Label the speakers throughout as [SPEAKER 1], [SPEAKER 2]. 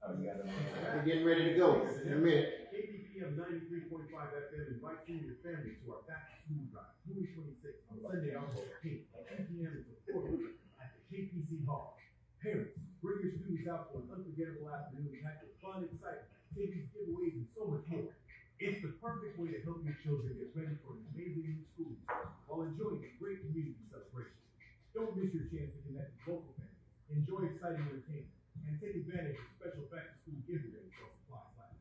[SPEAKER 1] Oh, you got it.
[SPEAKER 2] We're getting ready to go in a minute.
[SPEAKER 3] KPPM 93.5 FM invites you and your family to our back to school drive, June 26th on Sunday, August 15th at 2 p.m. until 4 p.m. at the KPC Hall. Parents, bring your students out for an unforgettable afternoon packed with fun, excitement, activities, giveaways, and so much more. It's the perfect way to help your children get ready for an amazing new school year while enjoying a great community celebration. Don't miss your chance to connect with local families, enjoy exciting entertainment, and take advantage of special back-to-school giveaways while supplies last.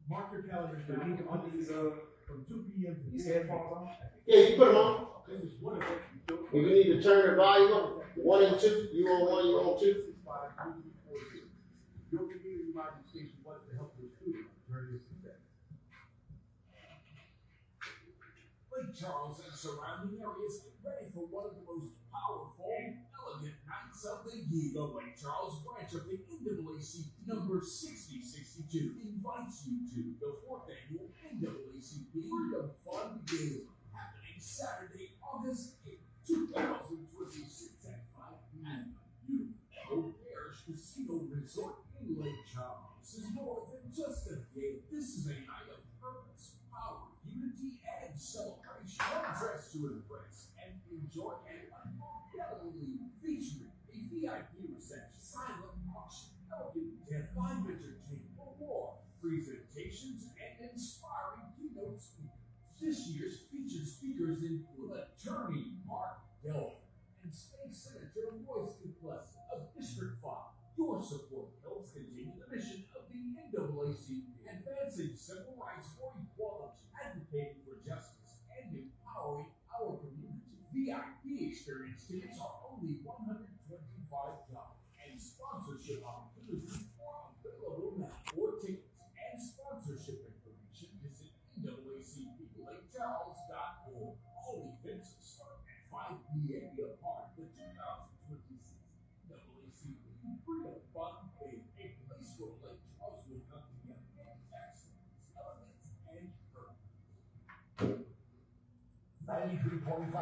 [SPEAKER 3] Mark your calendars down on these from 2 p.m. to 4 p.m.
[SPEAKER 2] Yeah, you put them on.
[SPEAKER 3] This is one of them.
[SPEAKER 2] If you need to turn the volume up, 1 and 2, you on 1, you on 2.
[SPEAKER 3] Your community reminder station wants to help your students on the journey of success.
[SPEAKER 4] Lake Charles and surrounding areas get ready for one of the most powerful, elegant nights of the year. The Lake Charles branch of the NAACP number 6062 invites you to the 4th annual NAACP Freedom Fun Game, happening Saturday, August 8th, 2026 at 5 p.m. Beautiful Parish Casino Resort in Lake Charles is more than just a game. This is a night of purpose, power, unity, and celebration. Come dressed to impress and enjoy an unforgettable evening featuring a VIP reception, silent auction, elegant dinner, live entertainment, award presentations, and inspiring keynote speakers. This year's featured speakers include Attorney Mark Delphin and State Senator Royce Duplessis of District 5. Your support helps continue the mission of the NAACP, advancing civil rights for equality, advocating for justice, and empowering our community. VIP experience tickets are only $125, and sponsorship opportunities are available now. For tickets and sponsorship information, visit NAACPLakeCharles.org. All events start at 5 p.m. Be a part of the 2026 NAACP Freedom Fun Day, a place where Lake Charles will come together in excellence, elements, and purpose.
[SPEAKER 5] 93.5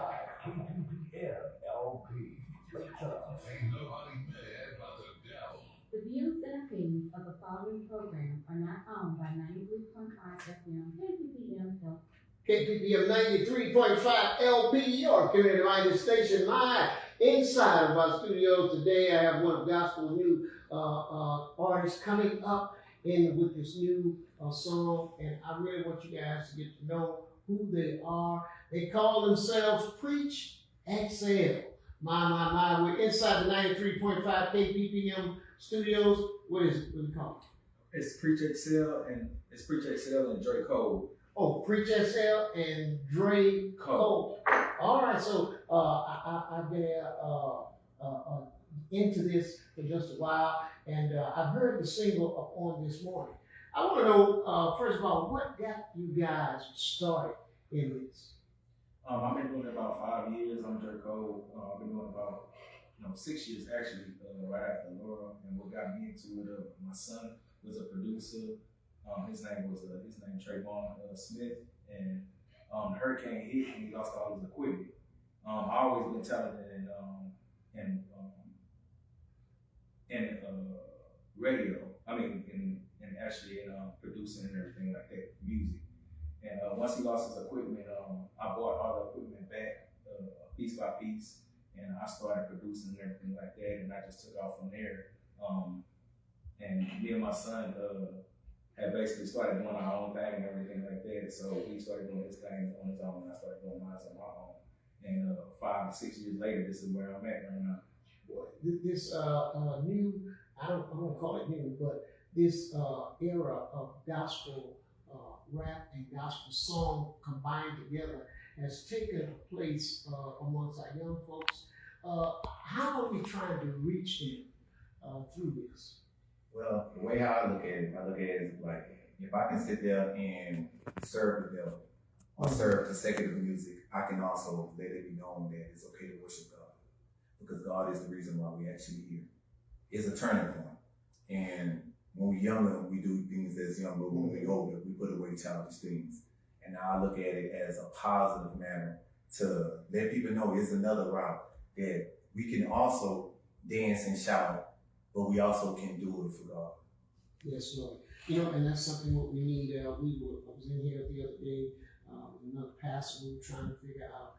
[SPEAKER 5] KPPM LP. Lake Charles.
[SPEAKER 6] Ain't nobody mad about the devil.
[SPEAKER 7] The views and opinions of the following program are not owned by 93.5 FM KPPM LP.
[SPEAKER 2] KPPM 93.5 LP, your community minded station, live inside of our studio. Today I have one of gospel's new artists coming up with this new song, and I really want you guys to get to know who they are. They call themselves Preech XL. My, we're inside the 93.5 KPPM studios. What is it? What do you call it?
[SPEAKER 1] It's Preech XL and DrayCold.
[SPEAKER 2] Oh, Preech XL and DrayCold. All right, so I've been into this for just a while, and I've heard the single up on this morning. I want to know, first of all, what got you guys started in this?
[SPEAKER 1] I've been doing it about 5 years. I'm DrayCold. I've been doing it about 6 years actually, right after Laura. And what got me into it, my son was a producer. His name Trayvon Smith, and the hurricane hit and he lost all his equipment. I always been talented in radio. I mean, in producing and everything like that, music. And once he lost his equipment, I bought all the equipment back, piece by piece, and I started producing and everything like that. And I just took off from there. And me and my son had basically started doing our own thing and everything like that. So he started doing his thing on his own, and I started doing mine on my own. And 5 to 6 years later, this is where I'm at right now.
[SPEAKER 2] This new, I don't call it new, but this era of gospel rap and gospel song combined together has taken place amongst our young folks. How are we trying to reach them through this?
[SPEAKER 8] Well, the way how I look at it is like, if I can sit there and serve the devil or serve consecutive music, I can also let it be known that it's okay to worship God, because God is the reason why we actually here. It's a turning point. And when we're younger, we do things as young, but when we're older, we put away childish things. And now I look at it as a positive manner to let people know it's another route that we can also dance and shout, but we also can do it for God.
[SPEAKER 2] Yes, Lord. You know, and that's something what we need. I was in here the other day with another pastor. We were trying to figure out.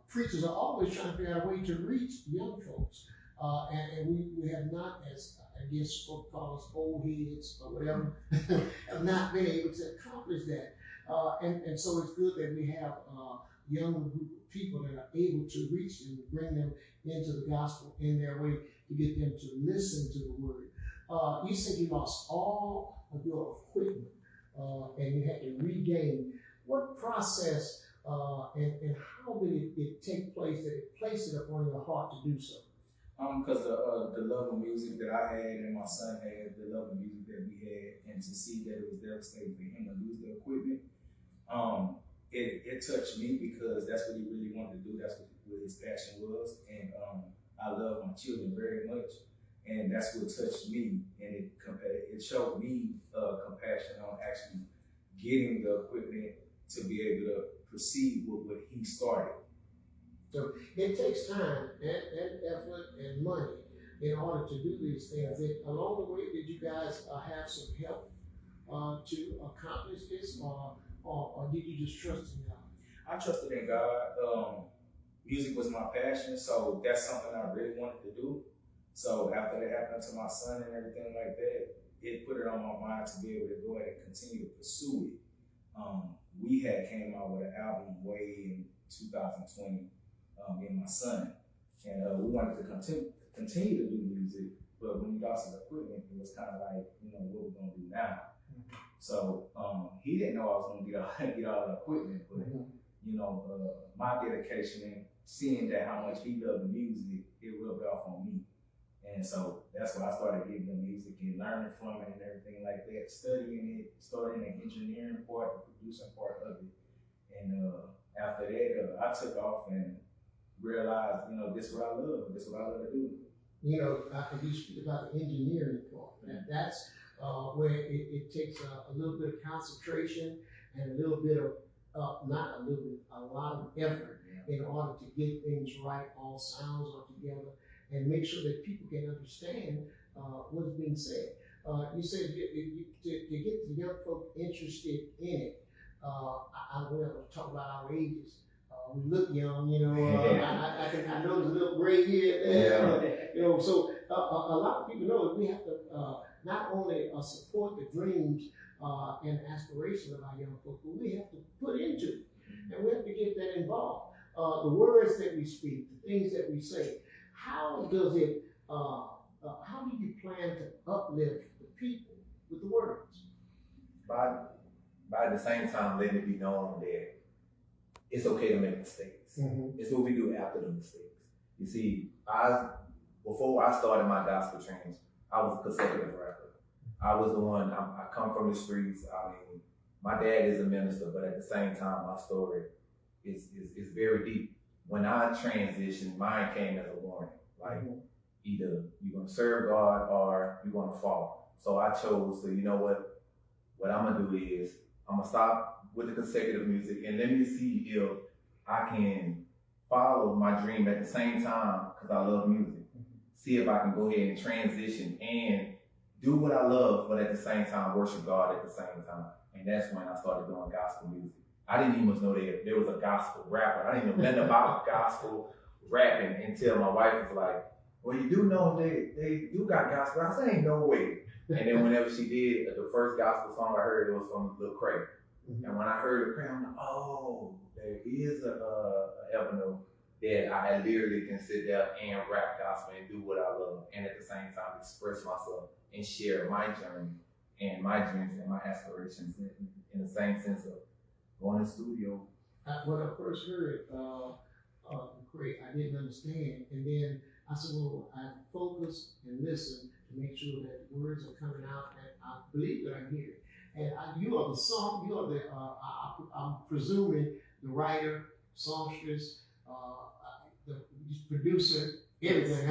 [SPEAKER 2] Preachers are always trying to figure out a way to reach young folks, and we have not, as I guess folks call us old heads or whatever, have not been able to accomplish that. And so it's good that we have a young group of people that are able to reach them, bring them into the gospel in their way, to get them to listen to the word. You said you lost all of your equipment and you had to regain. What process and how did it take place that it placed it upon your heart to do so?
[SPEAKER 1] Because the love of music that I had and my son had, the love of music that we had, and to see that it was devastating for him to lose the equipment, it touched me because that's what he really wanted to do. That's what his passion was, and I love my children very much. And that's what touched me, and it showed me compassion on actually getting the equipment to be able to proceed with what he started.
[SPEAKER 2] So it takes time and effort and money in order to do these things. And along the way, did you guys have some help to accomplish this, or did you just trust in God?
[SPEAKER 1] I trusted in God. Music was my passion, so that's something I really wanted to do. So after that happened to my son and everything like that, it put it on my mind to be able to go ahead and continue to pursue it. We had came out with an album way in 2020, me and my son, and we wanted to continue to do music, but when we lost his equipment, it was kind of like, what we're gonna do now. So he didn't know I was gonna get all the equipment, but my dedication and seeing that how much he loved the music, it rubbed off on me. And so that's why I started getting the music and learning from it and everything like that, studying it, starting the engineering part, the producing part of it. And after that, I took off and realized, this is what I love. This is what I love to do.
[SPEAKER 2] You speak about the engineering part. That's where it takes a little bit of concentration and a little bit of, not a little bit, a lot of effort in order to get things right, all sounds are together, and make sure that people can understand what is being said. You said to get the young folk interested in it. I will talk about our ages. We look young, I know there's a little gray here and there. So a lot of people know that we have to not only support the dreams and aspirations of our young folk, but we have to put into it, and we have to get that involved. The words that we speak, the things that we say. How does it? How do you plan to uplift the people with the words?
[SPEAKER 8] By the same time, letting it be known that it's okay to make mistakes.
[SPEAKER 2] Mm-hmm.
[SPEAKER 8] It's what we do after the mistakes. You see, before I started my gospel training, I was a consecutive rapper. I was the one. I come from the streets. I mean, my dad is a minister, but at the same time, my story is very deep. When I transitioned, mine came as a warning. Like, either you're going to serve God or you're going to fall. So I chose to, what I'm going to do is I'm going to stop with the consecutive music and let me see if I can follow my dream at the same time, because I love music. See if I can go ahead and transition and do what I love, but at the same time worship God at the same time. And that's when I started doing gospel music. I didn't even know that there was a gospel rapper. I didn't know nothing about gospel rapping until my wife was like, well, you do know they do got gospel. I said, ain't no way. And then whenever she did, the first gospel song I heard, it was from Lil Craig. Mm-hmm. And when I heard Lil Craig, I'm like, oh, there is a avenue that I literally can sit there and rap gospel and do what I love, and at the same time express myself and share my journey and my dreams and my aspirations in the same sense of going to the studio.
[SPEAKER 2] When I first heard Craig, I didn't understand, and then I said, well, I focus and listen to make sure that the words are coming out, and I believe that I hear it. And you are the song, you are the, I'm presuming, the writer, songstress, the producer, everything.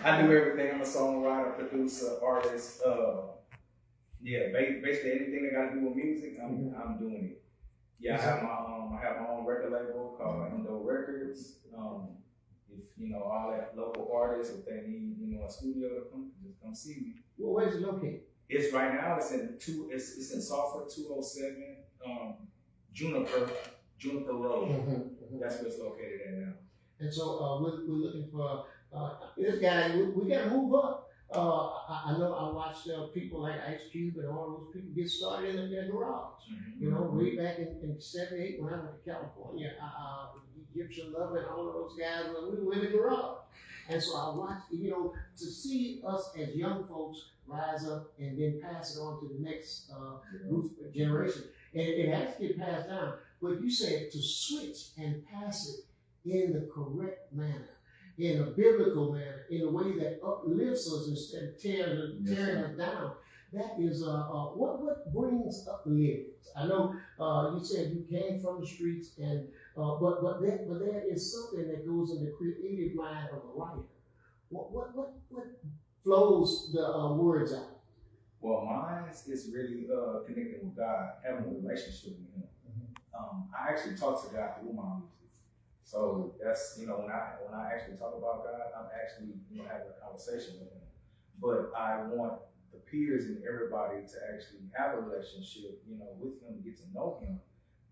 [SPEAKER 1] I do everything. I'm a songwriter, producer, artist. Basically anything that got to do with music, I'm doing it. Yeah, I have my own record label called Indo Records. If all that local artists, if they need want a studio to come, just come see me.
[SPEAKER 2] Well, where's it located?
[SPEAKER 1] It's right now. It's in Salford 207 Juniper Road. That's where it's located at now.
[SPEAKER 2] And so we're looking for this guy. We got to move up. I know I watched people like Ice Cube and all those people get started in their garage. You know, way back in '78 when I went to California, Egyptian Love and all of those guys, we were in the garage. And so I watched, you know, to see us as young folks rise up and then pass it on to the next generation. And it has to get passed down. But you said to switch and pass it in the correct manner, in a biblical manner, in a way that uplifts us instead of tearing us down. That is what brings uplift. I know you said you came from the streets, and but there is something that goes in the creative mind of a writer. What flows the words out?
[SPEAKER 1] Well, mine is really connecting with God, having a relationship with Him. I actually talk to God through my music. So that's, you know, when I actually talk about God, I'm actually, you know, having a conversation with Him. But I want the peers and everybody to actually have a relationship, you know, with Him, get to know Him.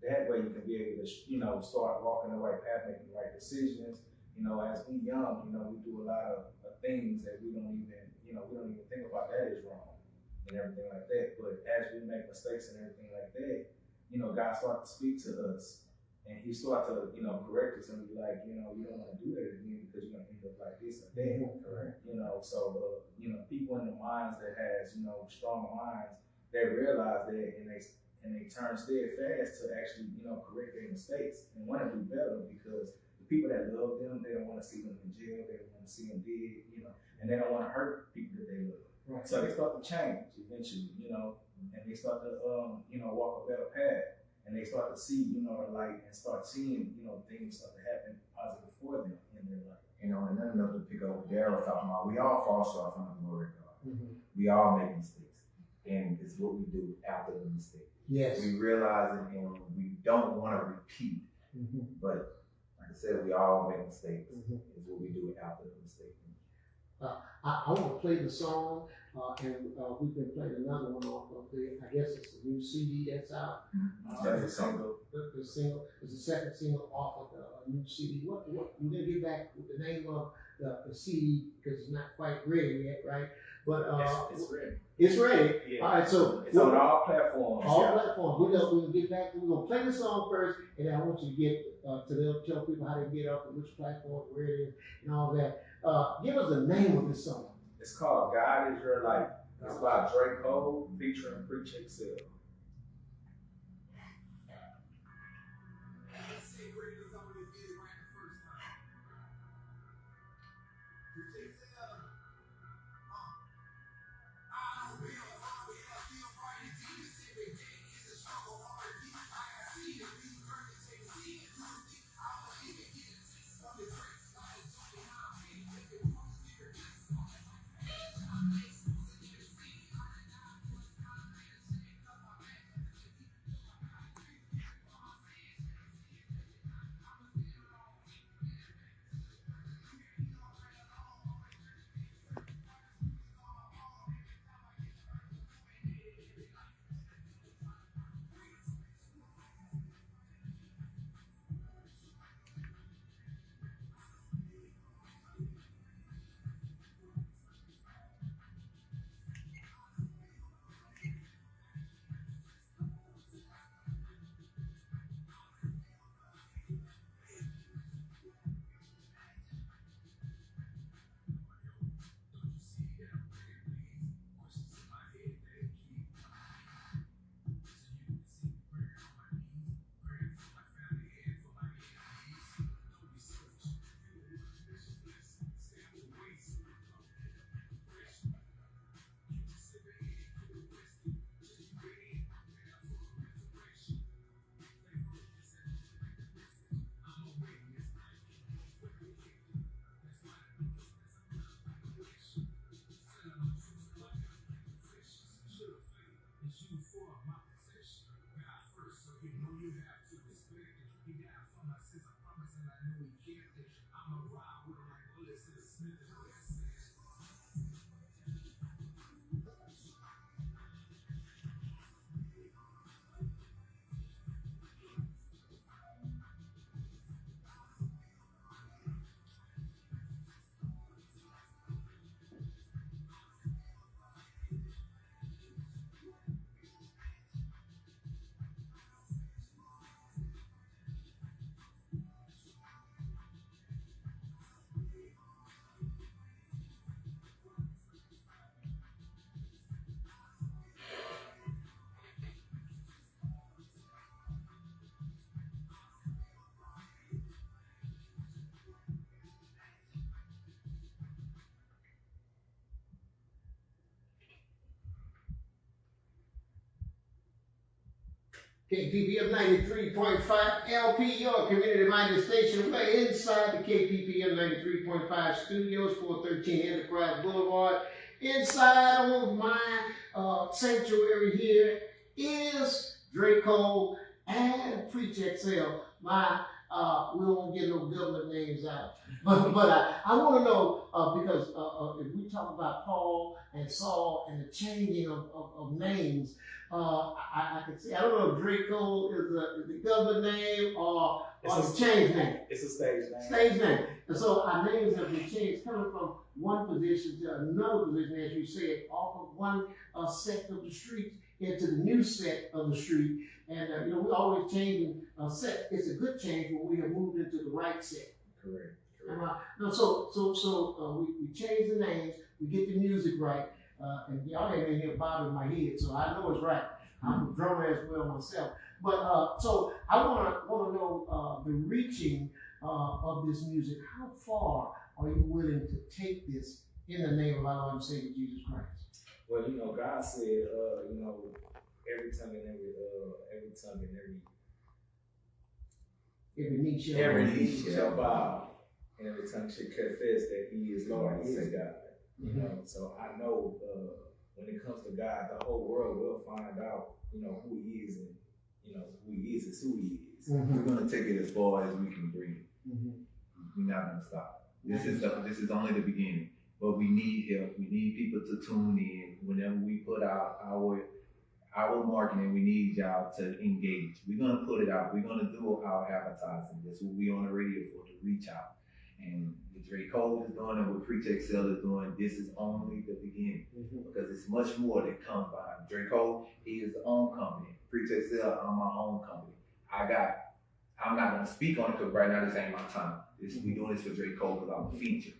[SPEAKER 1] That way you can be able to, you know, start walking the right path, making the right decisions. You know, as we young, you know, we do a lot of things that we don't even think about that is wrong and everything like that. But as we make mistakes and everything like that, you know, God starts to speak to us. And He starts to, you know, correct us and be like, you know, you don't want to do that again because you're going to end up like this or that. Correct. You know, so, you know, people in the minds that has, you know, strong minds, they realize that and they turn steadfast to actually, you know, correct their mistakes and want to do better because the people that love them, they don't want to see them in jail, they don't want to see them dead, you know, and they don't want to hurt people that they love. Right. So they start to change eventually, you know, and they start to, you know, walk a better path. And they start to see, you know, the light and start seeing, you know, things start to happen positive for them in their life.
[SPEAKER 8] You know, and then another to pick up what Daryl was talking about, we all fall short from the glory of God. We all make mistakes. And it's what we do after the mistake.
[SPEAKER 2] Yes.
[SPEAKER 8] We realize it and we don't want to repeat. But like I said, we all make mistakes. Is what we do after the mistake.
[SPEAKER 2] I want to play the song, and we've been playing another one off of I guess it's the new CD that's out.
[SPEAKER 1] That's a single.
[SPEAKER 2] The single is the second single off of the new CD. What we're gonna get back with the name of the CD because it's not quite ready yet, right? But
[SPEAKER 1] it's ready.
[SPEAKER 2] It's ready.
[SPEAKER 1] Yeah.
[SPEAKER 2] All right, so
[SPEAKER 1] it's on all platforms.
[SPEAKER 2] All platforms. We're gonna get back. We're gonna play the song first, and then I want you to get tell people how to get off of which platform, where it is, and all that. Give us the name of this song.
[SPEAKER 1] It's called God Is Your Light. It's by DrayCold featuring Preech Excel.
[SPEAKER 2] KPPM 93.5 LP, your community-minded station. We're inside the KPPM 93.5 studios, 413 Enterprise Boulevard. Inside of my sanctuary here is DrayCold and Preech XL. We won't get no government names out. But I want to know, because if we talk about Paul and Saul and the changing of names, I can see, I don't know if DrayCold is the government name or the change name.
[SPEAKER 1] It's a stage name.
[SPEAKER 2] Stage name. And so our names have been changed, coming from one position to another position, as you said, off of one set of the street into the new set of the street. And we're always changing set. It's a good change when we have moved into the right set.
[SPEAKER 1] Correct.
[SPEAKER 2] So we change the names, we get the music right, and y'all ain't in here bobbing my head, so I know it's right. I'm a drummer as well myself. But so I want to know the reaching of this music. How far are you willing to take this in the name of our Lord and Savior Jesus Christ?
[SPEAKER 1] Well, God said, every tongue and
[SPEAKER 2] Every knee shall
[SPEAKER 1] every knee shall bow, and every tongue should confess that He is Lord, He is God. So I know when it comes to God, the whole world will find out, who He is, and who He is who He is.
[SPEAKER 8] We're gonna take it as far as we can bring it. We're not gonna stop. This is only the beginning. But we need help. We need people to tune in. Whenever we put out our marketing, we need y'all to engage. We're gonna put it out. We're gonna do our advertising. That's what we on the radio for, to reach out. And what DrayCold is doing and what Preech XL is doing, this is only the beginning. Because it's much more that comes behind. DrayCold, he is his own company. Preech XL, I'm my own company. I'm not gonna speak on it because right now this ain't my time. We doing this for DrayCold because I'm a feature.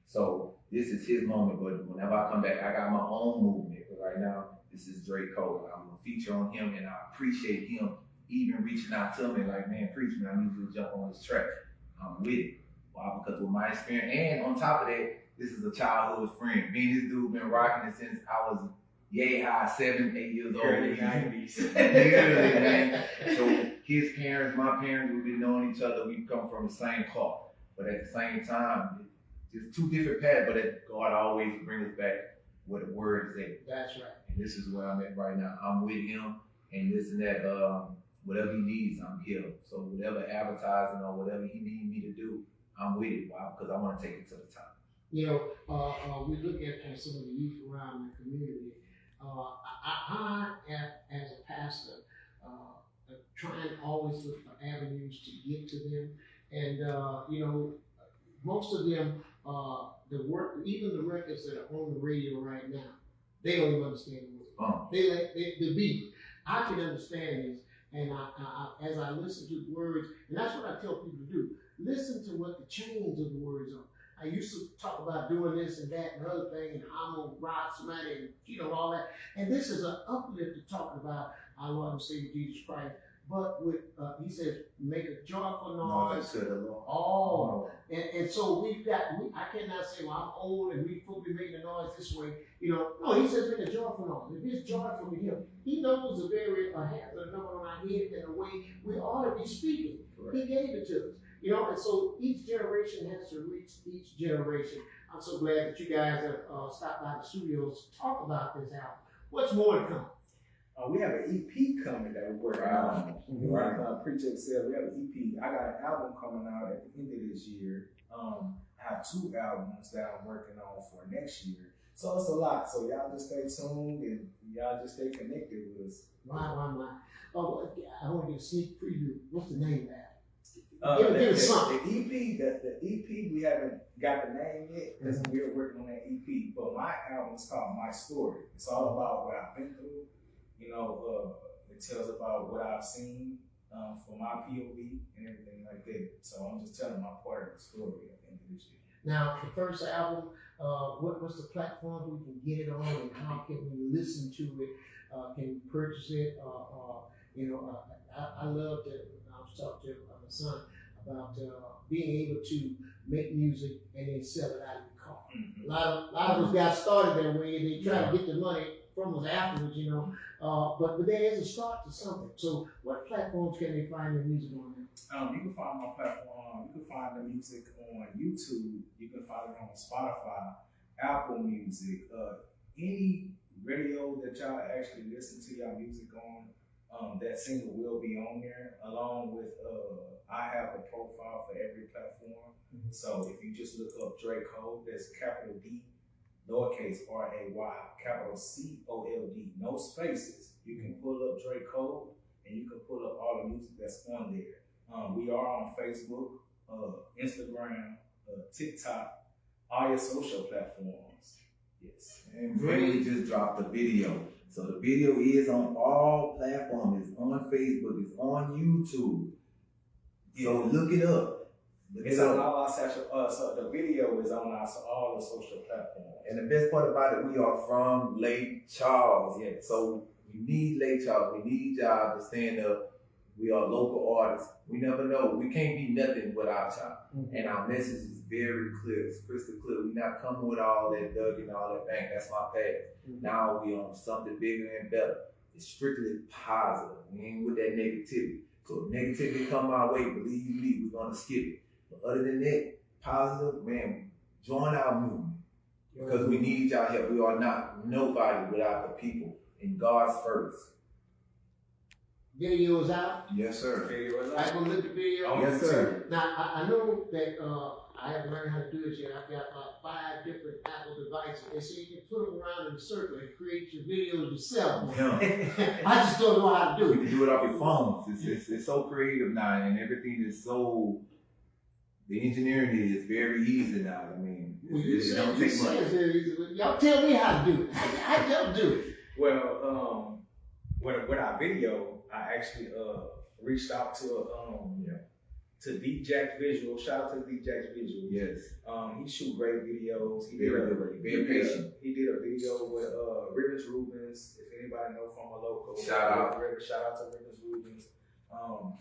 [SPEAKER 8] So this is his moment, but whenever I come back, I got my own movement. But right now, this is DrayCold. I'm gonna feature on him, and I appreciate him even reaching out to me like, man, Preech, man, I need you to jump on this track. I'm with it. Why? Because with my experience, and on top of that, this is a childhood friend. Me and this dude been rocking it since I was yay high, 7, 8 years old.
[SPEAKER 1] Early 90s.
[SPEAKER 8] Literally, man. So his parents, my parents, we've been knowing each other. We come from the same cloth, but at the same time, it's two different paths, but God always brings us back where the word is at.
[SPEAKER 2] That's right.
[SPEAKER 8] And this is where I'm at right now. I'm with him, and this and that, whatever he needs, I'm here. So whatever advertising or whatever he needs me to do, I'm with it. Why? Because I want to take it to the top.
[SPEAKER 2] We look at some of the youth around the community. I as a pastor, trying to always look for avenues to get to them. And, most of them, even the records that are on the radio right now, they don't even understand the word. The beat. I can understand this, and as I listen to the words, and that's what I tell people to do. Listen to what the change of the words are. I used to talk about doing this and that and other thing, and I'm gonna rock somebody, and all that. And this is an uplift to talk about our Lord and Savior Jesus Christ. But with he says, make a joyful noise.
[SPEAKER 8] To the Lord.
[SPEAKER 2] Oh, and so I cannot say, well, I'm old and we supposed to be making a noise this way. No, he says make a joyful noise. If it's joyful to him, he knows the very hair of the number on our head and the way we ought to be speaking. Correct. He gave it to us. And so each generation has to reach each generation. I'm so glad that you guys have stopped by the studios to talk about this album. What's more to come?
[SPEAKER 1] We have an EP coming that we're working on. Right. Preech XL, we have an EP. I got an album coming out at the end of this year. I have 2 albums that I'm working on for next year. So it's a lot. So y'all just stay tuned and y'all just stay connected with us.
[SPEAKER 2] My. Oh, I want to get a sneak preview. What's the name of that?
[SPEAKER 1] The EP, we haven't got the name yet because we're working on that EP. But my album is called My Story. It's all about what I've been through. It tells about what I've seen from my POV and everything like that. So I'm just telling my part of the story at the end of this year.
[SPEAKER 2] Now, the first album, what's the platform we can get it on, and how can we listen to it? Can we purchase it? I love that. I was talking to my son about being able to make music and then sell it out of the car. A lot of us got started that way, and they try to get the money from us afterwards, you know. But there is a start to something. So what platforms can they find their music on now?
[SPEAKER 1] You can find my platform. You can find the music on YouTube. You can find it on Spotify, Apple Music, any radio that y'all actually listen to y'all music on. That single will be on there, along with I have a profile for every platform.
[SPEAKER 2] Mm-hmm.
[SPEAKER 1] So if you just look up DrayCold, that's capital D, lowercase R-A-Y, capital C-O-L-D, no spaces. You can pull up DrayCold and you can pull up all the music that's on there. We are on Facebook, Instagram, TikTok, all your social platforms. Yes.
[SPEAKER 8] And we just dropped the video. So the video is on all platforms. It's on Facebook. It's on YouTube. So look it up.
[SPEAKER 1] It's on all our social. So the video is on all the social platforms.
[SPEAKER 8] And the best part about it, we are from Lake Charles.
[SPEAKER 1] Yeah.
[SPEAKER 8] So we need Lake Charles. We need y'all to stand up. We are local artists. We never know. We can't be nothing without y'all. Mm-hmm. And our message is very clear. It's crystal clear. We're not coming with all that Doug and all that bang. That's my past. Mm-hmm. Now we on something bigger and better. It's strictly positive. We ain't with that negativity. So if negativity come our way, believe me, we're gonna skip it. But other than that, positive, man, join our movement. Because we need y'all help. We are not nobody without the people. And God's first.
[SPEAKER 2] Videos out.
[SPEAKER 8] Yes, sir.
[SPEAKER 1] Videos
[SPEAKER 2] I
[SPEAKER 1] out.
[SPEAKER 2] can look at video.
[SPEAKER 8] Oh, yes, sir.
[SPEAKER 2] Now I know that I haven't learned how to do this yet. I've got 5 different Apple devices, and so you can put them around in a circle and create your videos yourself.
[SPEAKER 8] Yeah.
[SPEAKER 2] I just don't know how to do
[SPEAKER 8] You
[SPEAKER 2] it.
[SPEAKER 8] can do it off your phones. It's so creative now, and everything is so. The engineering is very easy now. I mean, it don't take much.
[SPEAKER 2] It's very easy. Y'all tell me how to do it. How y'all do it?
[SPEAKER 1] Well, with our video, I actually reached out to D-Jack Visual. Shout out to D-Jack Visual.
[SPEAKER 8] Yes.
[SPEAKER 1] He shoot great videos. He
[SPEAKER 8] Very patient.
[SPEAKER 1] He did a video with Rivers Rubens. If anybody know from a local,
[SPEAKER 8] Shout out
[SPEAKER 1] to Rivers Rubens.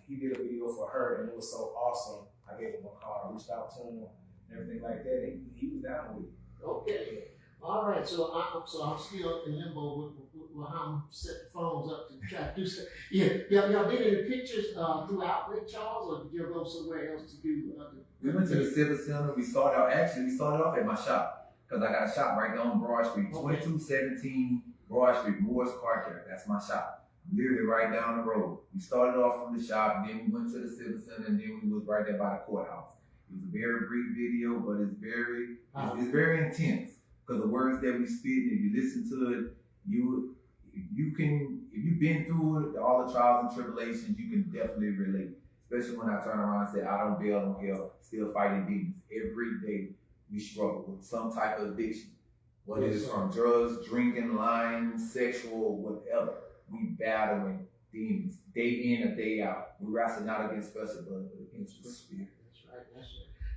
[SPEAKER 1] He did a video for her, and it was so awesome. I gave him a call, reached out to him, and everything like that. And he was down with it.
[SPEAKER 2] Okay. All right. So I'm still in limbo with how I'm setting the phones up to try to do something. Yeah. Y'all did any pictures throughout Lake Charles, or did you go somewhere else to do?
[SPEAKER 8] We went to the Civic Center. We started off at my shop because I got a shop right there on Broad Street, 2217 Broad Street, Moore's Car Care. That's my shop. Literally right down the road. We started off from the shop, then we went to the Civic Center, and then we was right there by the courthouse. It was a very brief video, but it's very intense because the words that we spit, if you listen to it, you can, if you've been through it, all the trials and tribulations, you can definitely relate. Especially when I turn around and say, I don't bail on hell, still fighting demons. Every day we struggle with some type of addiction. Whether it's from drugs, drinking, lying, sexual, whatever. We battling demons day in and day out. We wrestle not against flesh and blood, but against the spirit.
[SPEAKER 2] That's right.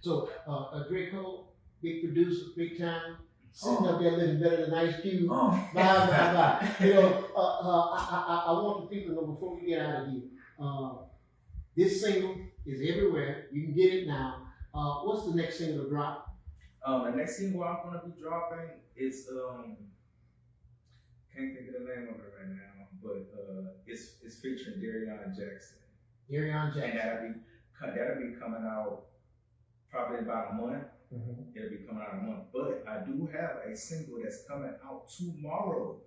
[SPEAKER 2] So, DrayCold, big producer, big time, sitting up there living better than Ice Cube. Bye. You know, I want the people to know before we get out of here. This single is everywhere. You can get it now. What's the next single to drop?
[SPEAKER 1] The next single I'm gonna be dropping is can't think of the name of it right now, but it's featuring Darion Jackson. And that'll be coming out probably about a month. Mm-hmm. It'll be coming out in a month. But I do have a single that's coming out tomorrow.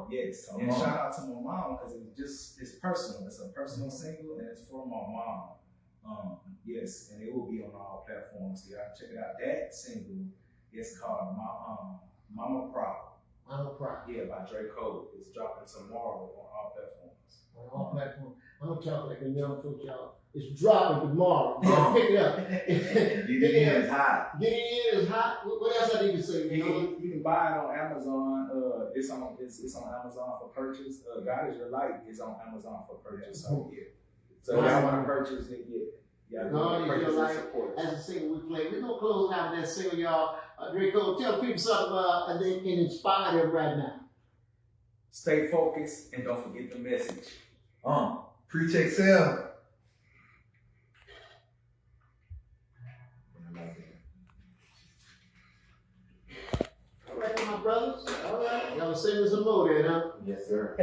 [SPEAKER 1] Yes. And shout out to my mom because it's personal. It's a personal single and it's for my mom. Yes, and it will be on all platforms. So y'all check it out. That single is called Mama Proud.
[SPEAKER 2] Mama Proud.
[SPEAKER 1] Yeah, by DrayCold. It's dropping tomorrow on all platforms.
[SPEAKER 2] On all platforms. I'm gonna talk like a young folk, y'all. It's dropping tomorrow. Pick it up.
[SPEAKER 8] Get it in, it's hot.
[SPEAKER 2] Get it in, it's hot. What else I need to say?
[SPEAKER 1] You can buy it on Amazon. It's on Amazon for purchase. God Is Your Light is on Amazon for purchase. So yeah. So if y'all want to purchase it, yeah.
[SPEAKER 2] God Is Your Light. That's a single we play. We're gonna close out with that single, y'all. DrayCold, tell people something that can inspire them right now.
[SPEAKER 1] Stay focused and don't forget the message.
[SPEAKER 8] Preech Excel.
[SPEAKER 2] All right, my brothers. All right. Y'all sing us some more then, huh?
[SPEAKER 9] Yes, sir.